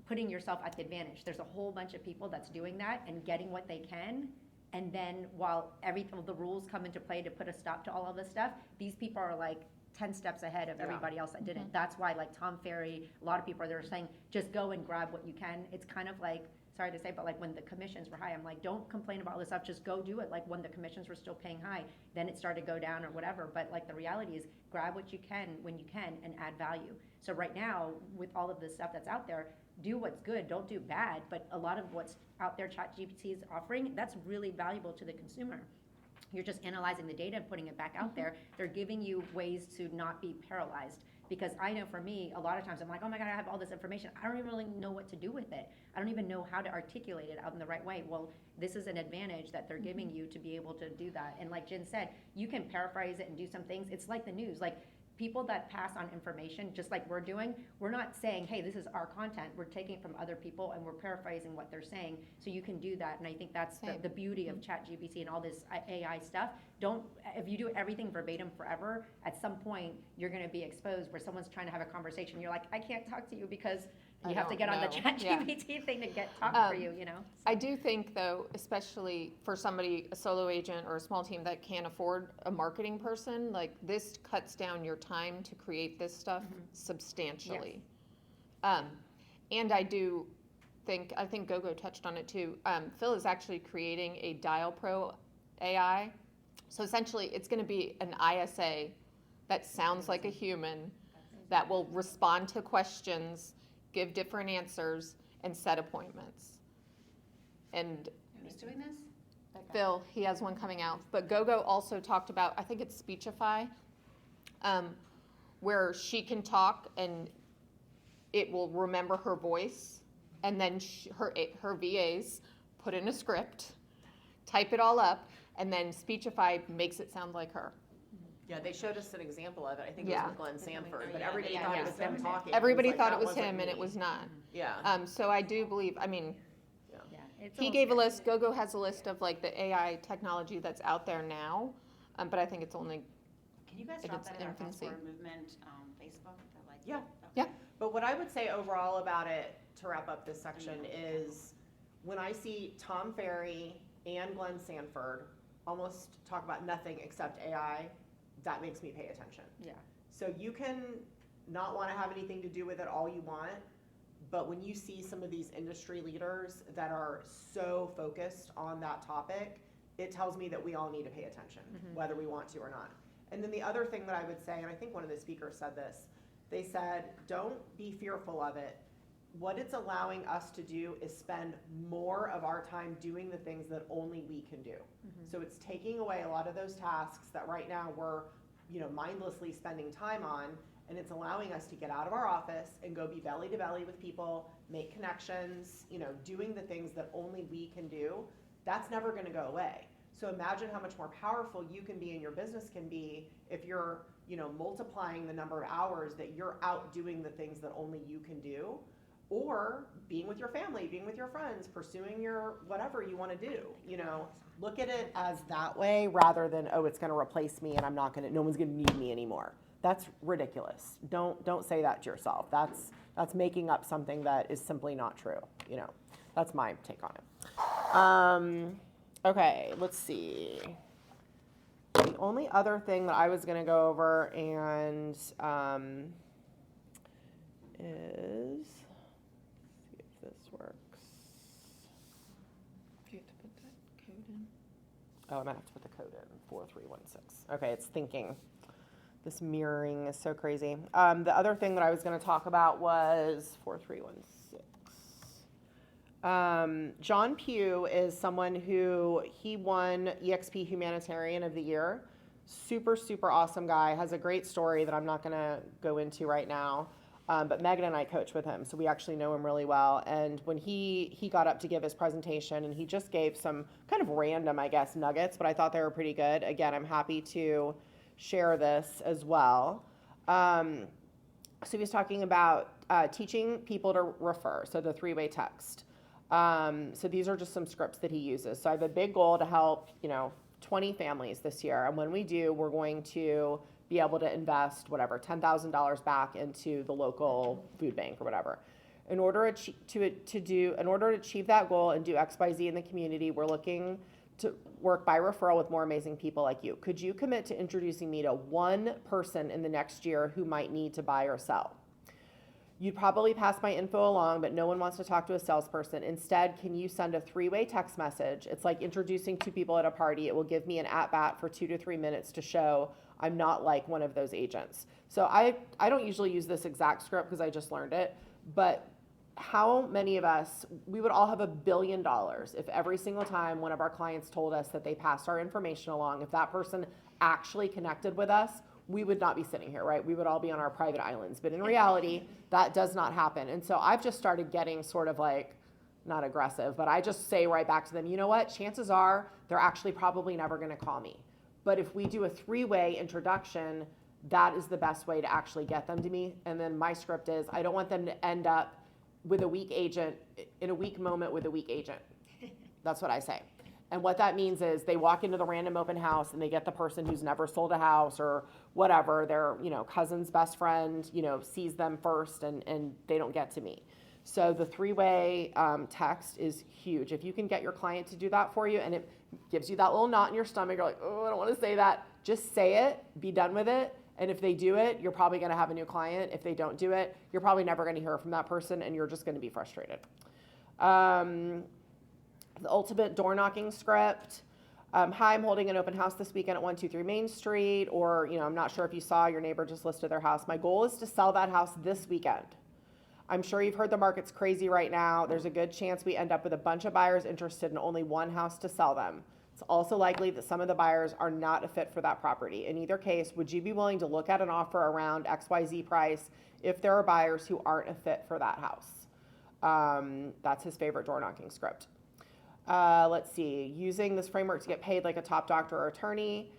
putting yourself at the advantage. There's a whole bunch of people that's doing that and getting what they can. And then while the rules come into play to put a stop to all of this stuff, these people are like 10 steps ahead of Yeah. everybody else that didn't. That's why like Tom Ferry, a lot of people are there saying, just go and grab what you can. It's kind of like, sorry to say, but like when the commissions were high, I'm like, don't complain about all this stuff, just go do it. Like when the commissions were still paying high, then it started to go down or whatever. But like the reality is grab what you can when you can and add value. So right now, with all of this stuff that's out there, do what's good, don't do bad, but a lot of what's out there ChatGPT is offering, that's really valuable to the consumer. You're just analyzing the data and putting it back out there. They're giving you ways to not be paralyzed. Because I know for me, a lot of times I'm like, oh my God, I have all this information. I don't even really know what to do with it. I don't even know how to articulate it out in the right way. Well, this is an advantage that they're giving you to be able to do that. And like Jen said, you can paraphrase it and do some things. It's like the news. Like, people that pass on information, just like we're doing, we're not saying, hey, this is our content. We're taking it from other people and we're paraphrasing what they're saying. So you can do that. And I think that's the beauty of ChatGPT and all this AI stuff. If you do everything verbatim forever, at some point you're going to be exposed where someone's trying to have a conversation. You're like, I can't talk to you because you have to get on the ChatGPT thing to talk for you, you know? I do think, though, especially for somebody, a solo agent or a small team that can't afford a marketing person, like, this cuts down your time to create this stuff substantially. And I do think, I think Gogo touched on it too, Phil is actually creating a Dial Pro AI. So essentially, it's going to be an ISA that sounds like a human, that will respond to questions, give different answers, and set appointments. And Who's doing this? Phil, he has one coming out. But Gogo also talked about, I think it's Speechify, where she can talk and it will remember her voice, and then her VAs put in a script, type it all up, and then Speechify makes it sound like her. Yeah, they showed us an example of it. I think it was Yeah. with Glenn Sanford, but Yeah, everybody yeah, thought yeah. it was him talking. Everybody like, thought that it was wasn't him, and me. it was not. Yeah. So I do believe, I mean, Yeah, it's he all gave a good. list, Gogo has a list of like the AI technology that's out there now, but I think it's only, Can you guys In drop its that in our Fast infancy. Forward Movement Facebook? That, like, Yeah. okay. Yeah. But what I would say overall about it, to wrap up this section, is when I see Tom Ferry and Glenn Sanford almost talk about nothing except AI, that makes me pay attention. Yeah. So you can not want to have anything to do with it all you want, but when you see some of these industry leaders that are so focused on that topic, it tells me that we all need to pay attention, whether we want to or not. And then the other thing that I would say, and I think one of the speakers said this, they said, don't be fearful of it. What it's allowing us to do is spend more of our time doing the things that only we can do. So it's taking away a lot of those tasks that right now we're, mindlessly spending time on, and it's allowing us to get out of our office and go be belly to belly with people, make connections, doing the things that only we can do. That's never going to go away. So imagine how much more powerful you can be and your business can be if you're, multiplying the number of hours that you're out doing the things that only you can do, or being with your family, being with your friends, pursuing your whatever you want to do. Look at it as that way rather than, oh, it's going to replace me and no one's going to need me anymore. That's ridiculous. Don't say that to yourself. That's making up something that is simply not true. That's my take on it. Okay, let's see. The only other thing that I was going to go over and is, let's see if this works. do you have to put that code in? Oh, I might have to put the code in, 4316. Okay, it's thinking. This mirroring is so crazy. The other thing that I was going to talk about was 4316. John Pugh is someone who, he won eXp Humanitarian of the Year. Super, super awesome guy. Has a great story that I'm not going to go into right now. But Megan and I coach with him, so we actually know him really well. And when he got up to give his presentation, and he just gave some kind of random, I guess, nuggets, but I thought they were pretty good. Again, I'm happy to share this as well. So he was talking about teaching people to refer, so the three-way text. So these are just some scripts that he uses. So I have a big goal to help, 20 families this year. And when we do, we're going to be able to invest $10,000 back into the local food bank or whatever. In order to achieve that goal and do X, Y, Z in the community, we're looking to work by referral with more amazing people like you. Could you commit to introducing me to one person in the next year who might need to buy or sell? You'd probably pass my info along, but no one wants to talk to a salesperson. Instead, can you send a three-way text message? It's like introducing two people at a party. It will give me an at-bat for 2 to 3 minutes to show I'm not like one of those agents. So I don't usually use this exact script because I just learned it, but how many of us, we would all have $1 billion if every single time one of our clients told us that they passed our information along, if that person actually connected with us, we would not be sitting here, right? We would all be on our private islands. But in reality, that does not happen. And so I've just started getting sort of like, not aggressive, but I just say right back to them, you know what? Chances are they're actually probably never going to call me. But if we do a 3-way introduction, that is the best way to actually get them to me. And then my script is, I don't want them to end up with a weak agent, in a weak moment with a weak agent. That's what I say. And what that means is they walk into the random open house and they get the person who's never sold a house or whatever, their, cousin's best friend, sees them first and they don't get to me. So the 3-way text is huge. If you can get your client to do that for you and it gives you that little knot in your stomach, you're like, oh, I don't want to say that. Just say it, be done with it. And if they do it, you're probably going to have a new client. If they don't do it, you're probably never going to hear from that person and you're just going to be frustrated. The ultimate door knocking script. Hi, I'm holding an open house this weekend at 123 Main Street, or, I'm not sure if you saw your neighbor just listed their house. My goal is to sell that house this weekend. I'm sure you've heard the market's crazy right now. There's a good chance we end up with a bunch of buyers interested in only one house to sell them. It's also likely that some of the buyers are not a fit for that property. In either case, would you be willing to look at an offer around XYZ price if there are buyers who aren't a fit for that house? That's his favorite door knocking script. Let's see, using this framework to get paid like a top doctor or attorney.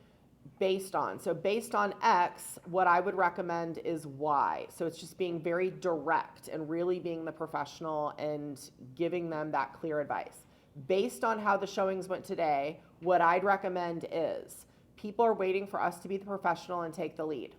Based on X, what I would recommend is Y. So it's just being very direct and really being the professional and giving them that clear advice. Based on how the showings went today, what I'd recommend is people are waiting for us to be the professional and take the lead.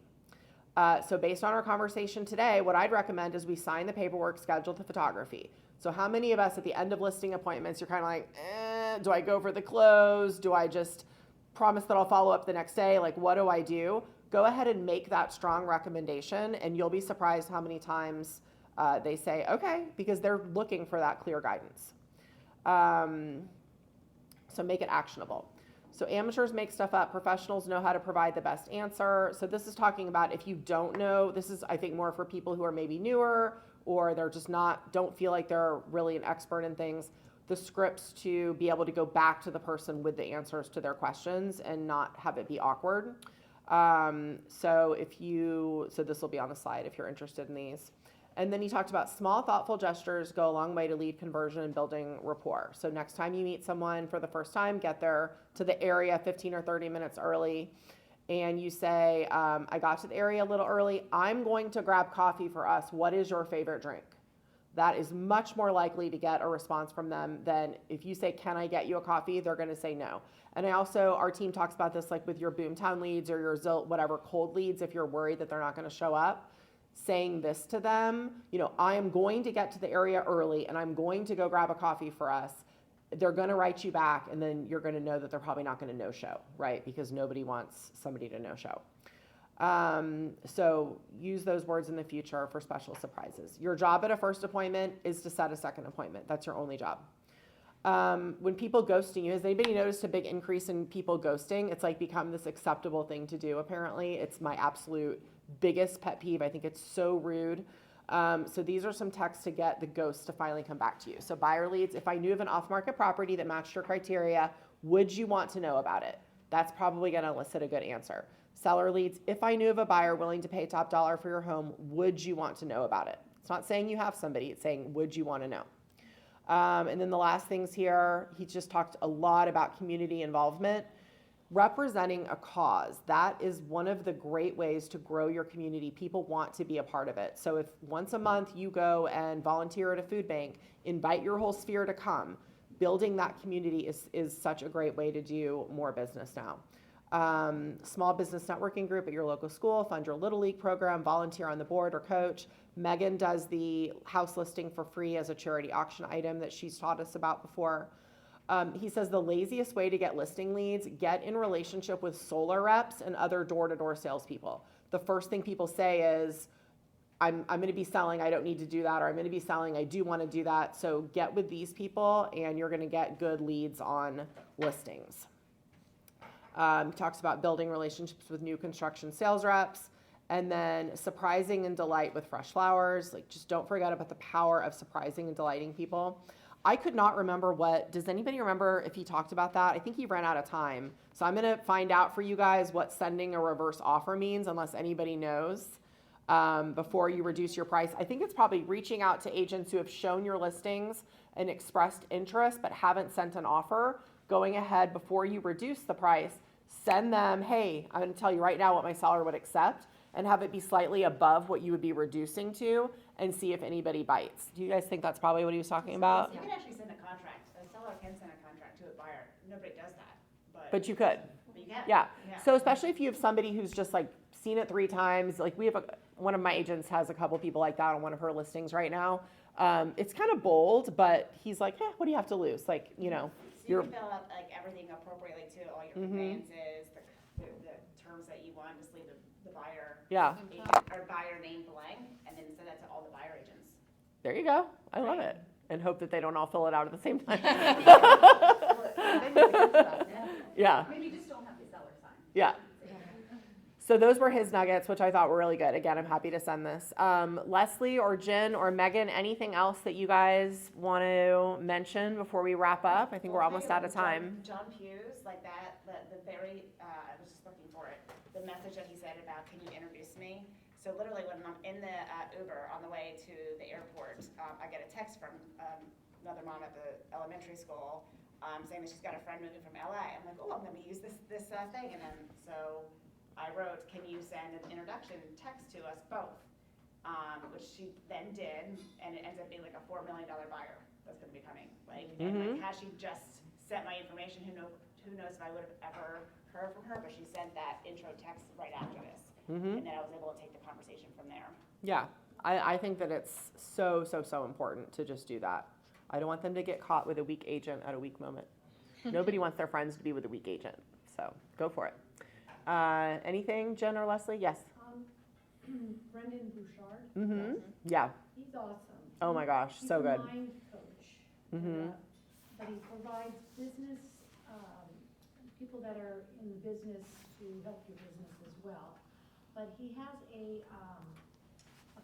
So based on our conversation today, what I'd recommend is we sign the paperwork, schedule the photography. So how many of us at the end of listing appointments, you're kind of like, do I go for the close? Do I just promise that I'll follow up the next day? Like, what do I do? Go ahead and make that strong recommendation, and you'll be surprised how many times they say, okay, because they're looking for that clear guidance. So make it actionable. So amateurs make stuff up. Professionals know how to provide the best answer. So this is talking about if you don't know, this is, I think, more for people who are maybe newer or they're just don't feel like they're really an expert in things. The scripts to be able to go back to the person with the answers to their questions and not have it be awkward. So this will be on the slide if you're interested in these. And then he talked about small, thoughtful gestures go a long way to lead conversion and building rapport. So next time you meet someone for the first time, get there to the area 15 or 30 minutes early. And you say, I got to the area a little early. I'm going to grab coffee for us. What is your favorite drink? That is much more likely to get a response from them than if you say, can I get you a coffee? They're going to say no. And our team talks about this like with your Boomtown leads or your Zillow, whatever, cold leads, if you're worried that they're not going to show up. Saying this to them, I am going to get to the area early and I'm going to go grab a coffee for us. They're going to write you back and then you're going to know that they're probably not going to no-show, right? Because nobody wants somebody to no-show. So use those words in the future for special surprises. Your job at a first appointment is to set a second appointment. That's your only job. When people ghosting you, has anybody noticed a big increase in people ghosting? It's like become this acceptable thing to do, apparently. It's my absolute biggest pet peeve. I think it's so rude. So these are some texts to get the ghost to finally come back to you. So buyer leads, if I knew of an off-market property that matched your criteria, would you want to know about it? That's probably going to elicit a good answer. Seller leads, if I knew of a buyer willing to pay top dollar for your home, would you want to know about it? It's not saying you have somebody, it's saying, would you want to know? And then the last things here, he just talked a lot about community involvement. Representing a cause, that is one of the great ways to grow your community. People want to be a part of it. So if once a month you go and volunteer at a food bank, invite your whole sphere to come. Building that community is such a great way to do more business now. Small business networking group at your local school, fund your Little League program, volunteer on the board or coach. Megan does the house listing for free as a charity auction item that she's taught us about before. He says the laziest way to get listing leads, get in relationship with solar reps and other door-to-door salespeople. The first thing people say is, I'm going to be selling, I don't need to do that, or I'm going to be selling, I do want to do that. So get with these people and you're going to get good leads on listings. He talks about building relationships with new construction sales reps. And then surprising and delight with fresh flowers. Like, just don't forget about the power of surprising and delighting people. I could not remember does anybody remember if he talked about that? I think he ran out of time. So I'm going to find out for you guys what sending a reverse offer means, unless anybody knows, before you reduce your price. I think it's probably reaching out to agents who have shown your listings and expressed interest but haven't sent an offer. Going ahead before you reduce the price, send them, hey, I'm going to tell you right now what my seller would accept, and have it be slightly above what you would be reducing to, and see if anybody bites. Do you guys think that's probably what he was talking about? You can actually send a contract. A seller can send a contract to a buyer. Nobody does that, But you could. but you can. Yeah. So especially if you have somebody who's just like seen it 3 times, like we have one of my agents has a couple people like that on one of her listings right now. It's kind of bold, but he's like, what do you have to lose? Like, So you can fill out like everything appropriately to all your conveyances, the terms that you want, just leave the buyer Yeah. agent, or buyer name blank, and then send that to all the buyer agents. There you go. I love it. And hope that they don't all fill it out at the same time. Yeah. Maybe just don't have the seller sign. Yeah. So those were his nuggets, which I thought were really good. Again, I'm happy to send this. Leslie or Jen or Megan, anything else that you guys want to mention before we wrap up? I think we're almost out of time. John Hughes, like that, the very, I was just looking for it, the message that he said about, can you introduce me? So literally when I'm in the Uber on the way to the airport, I get a text from another mom at the elementary school saying that she's got a friend moving from LA. I'm like, oh, I'm going to use this thing. And then so I wrote, can you send an introduction text to us both? Which she then did, and it ends up being like a $4 million buyer that's going to be coming. Like, and like, had she just sent my information, who knows if I would have ever heard from her, but she sent that intro text right after this. And then I was able to take the conversation from there. Yeah. I think that it's so important to just do that. I don't want them to get caught with a weak agent at a weak moment. Nobody wants their friends to be with a weak agent. So go for it. Anything, Jen or Leslie? Yes. Brendon Burchard. Mm-hmm. Yeah. He's awesome. Oh my gosh, He's so a good. mind coach. Mm-hmm. But he provides business, people that are in the business to help your business as well. But he has a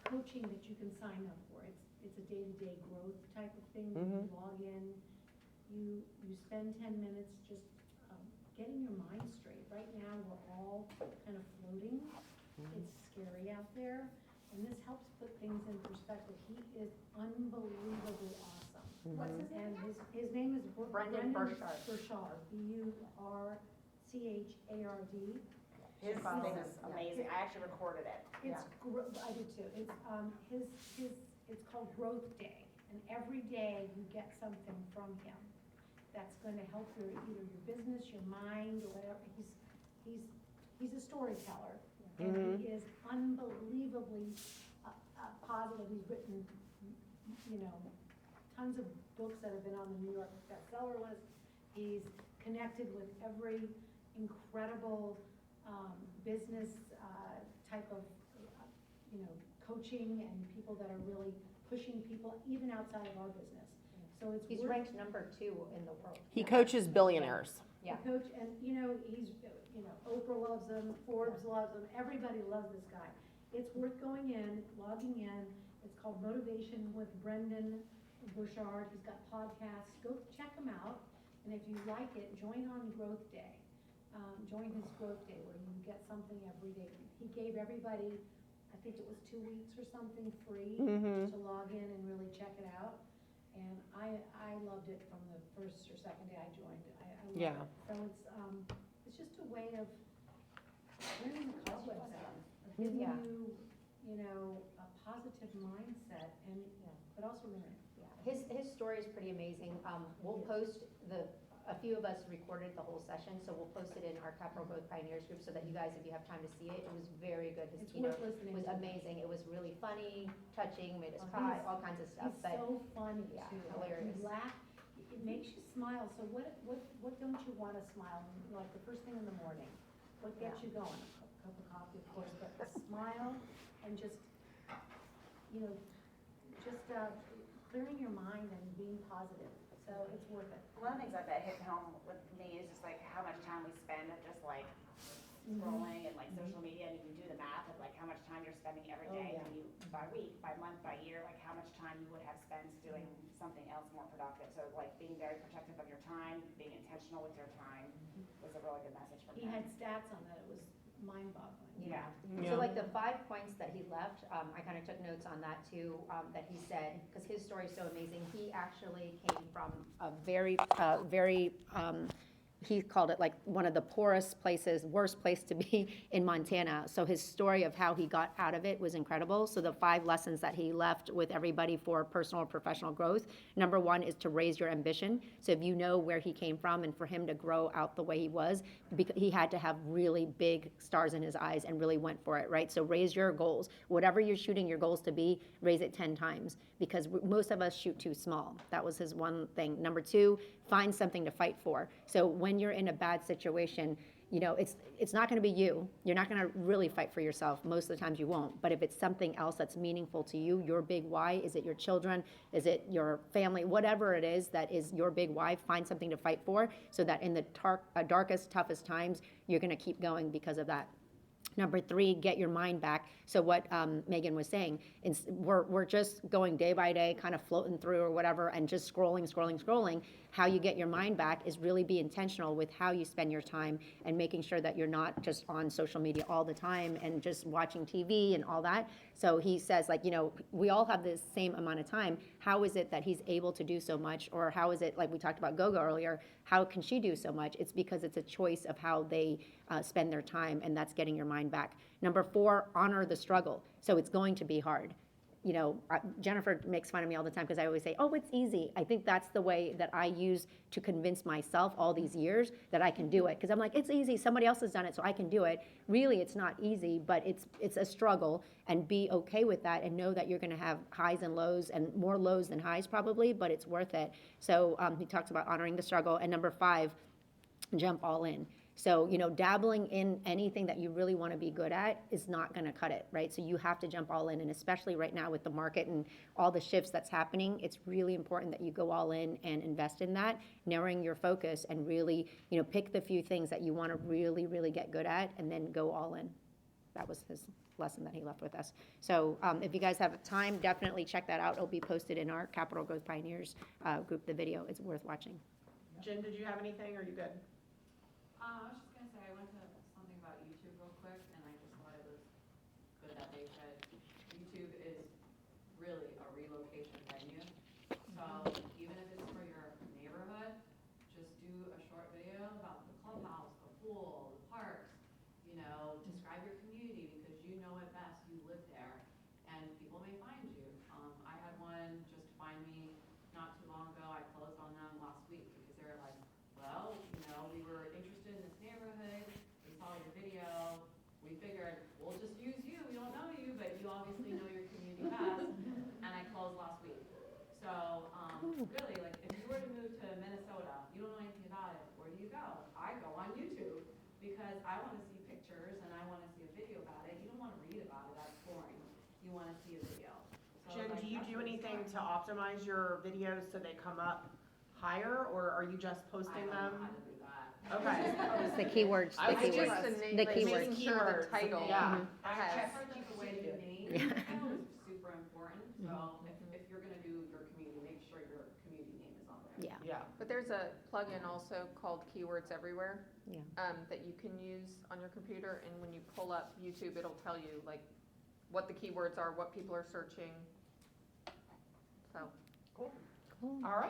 coaching that you can sign up for. It's a day-to-day growth type of thing. You log in, you spend 10 minutes just getting your mind straight. Right now, we're all kind of floating. It's scary out there, and this helps put things in perspective. He is unbelievably awesome. What's his name? And his name is Brendon Burchard. Burchard, Burchard. His thing is amazing. I actually recorded it. It's, I did too. It's called Growth Day, and every day you get something from him that's going to help either your business, your mind, or whatever. He's a storyteller, and he is unbelievably positive. He's written, tons of books that have been on the New York bestseller list. He's connected with every incredible business type of, coaching and people that are really pushing people even outside of our business. So He's ranked number 2 in the world. He coaches billionaires. Yeah. Coach, and he's, Oprah loves him, Forbes loves him, everybody loves this guy. It's worth going in, logging in. It's called Motivation with Brendon Burchard. He's got podcasts. Go check him out, and if you like it, join on Growth Day. Join his Growth Day where you get something every day. He gave everybody, I think it was 2 weeks or something, free to log in and really check it out. And I loved it from the first or second day I joined. I loved it. So it's just a way of clearing the cobwebs out, of giving you, a positive mindset, and but also learning. His story is pretty amazing. We'll post a few of us recorded the whole session, so we'll post it in our Capital Growth Pioneers group so that you guys, if you have time to see it, it was very good. His keynote was amazing. It was really funny, touching, made us cry, all kinds of stuff. He's so funny too. Hilarious. You laugh, it makes you smile. So what don't you want to smile? Like the first thing in the morning, what gets you going? A cup of coffee, of course, but a smile and just clearing your mind and being positive. So it's worth it. One of the things that hit home with me is just like how much time we spend just like scrolling and like social media, and and you do the math of like how much time you're spending every Oh, day, yeah. and you, by week, by month, by year, like how much time you would have spent doing something else more productive. So like being very protective of your time, being intentional with your time was a really good message from He him. had stats on that, it was mind-boggling. Yeah. So like the 5 points that he left, I kind of took notes on that too, that he said, because his story is so amazing. He actually came from a very, he called it like one of the poorest places, worst place to be in Montana. So his story of how he got out of it was incredible. So the 5 lessons that he left with everybody for personal or professional growth. Number 1 is to raise your ambition. So if you know where he came from and for him to grow out the way he was, he had to have really big stars in his eyes and really went for it, right? So raise your goals. Whatever you're shooting your goals to be, raise it 10 times because most of us shoot too small. That was his one thing. Number 2, find something to fight for. So when you're in a bad situation, you know, it's not going to be you. You're not going to really fight for yourself. Most of the times you won't. But if it's something else that's meaningful to you, your big why, is it your children? Is it your family? Whatever it is that is your big why, find something to fight for so that in the darkest, toughest times, you're going to keep going because of that. Number 3, get your mind back. So what Megan was saying, we're just going day by day, kind of floating through or whatever, and just scrolling. How you get your mind back is really be intentional with how you spend your time and making sure that you're not just on social media all the time and just watching TV and all that. So he says, like, you know, we all have the same amount of time. How is it that he's able to do so much? Or how is it, like we talked about Gogo earlier, how can she do so much? It's because it's a choice of how they spend their time, and that's getting your mind back. Number 4, honor the struggle. So it's going to be hard. You know, Jennifer makes fun of me all the time because I always say, oh, it's easy. I think that's the way that I use to convince myself all these years that I can do it. Because I'm like, it's easy. Somebody else has done it, so I can do it. Really, it's not easy, but it's a struggle. And be okay with that and know that you're going to have highs and lows, and more lows than highs probably, but it's worth it. So he talks about honoring the struggle. And number 5, jump all in. So, you know, dabbling in anything that you really want to be good at is not going to cut it, right? So you have to jump all in. And especially right now with the market and all the shifts that's happening, it's really important that you go all in and invest in that, narrowing your focus and really, you know, pick the few things that you want to really, really get good at and then go all in. That was his lesson that he left with us. So if you guys have time, definitely check that out. It'll be posted in our Capital Growth Pioneers group, the video. It's worth watching. Jen, did you have anything, or are you good? I was just gonna say, I went to something about YouTube real quick, and I just thought it was good that they said YouTube is really a relocation venue. So even if it's for your neighborhood, just do a short video about the clubhouse, the pool, the parks, you know, describe your community because you know it best, you live there, and people may find you. I had one just find me not too long ago. I closed on them last week because they were like, well, you know, we were interested in this neighborhood, we saw your video, we figured we'll just use you, we don't know you, but you obviously know your community best, and I closed last week. So, really, like, if you were to move to Minnesota, you don't know anything about it, where do you go? I go on YouTube, because I want to see pictures and I want to see a video about it. You don't want to read about it, that's boring. You want to see a video. So, Jen, like, do you that's do where you anything start. to optimize your videos so they come up higher, or are you just I posting don't know them? how to do that. Okay. It's the keywords. I The was keywords. just The keywords. Making sure the title Yeah. I has. heard that the way you name Yeah. your video is super important, so if you're gonna do your community, make sure your community name is on there. Yeah. Yeah. But there's a plugin also called Keywords Everywhere. Yeah. That you can use on your computer, and when you pull up YouTube, it'll tell you like what the keywords are, what people are searching. So. Cool. All right.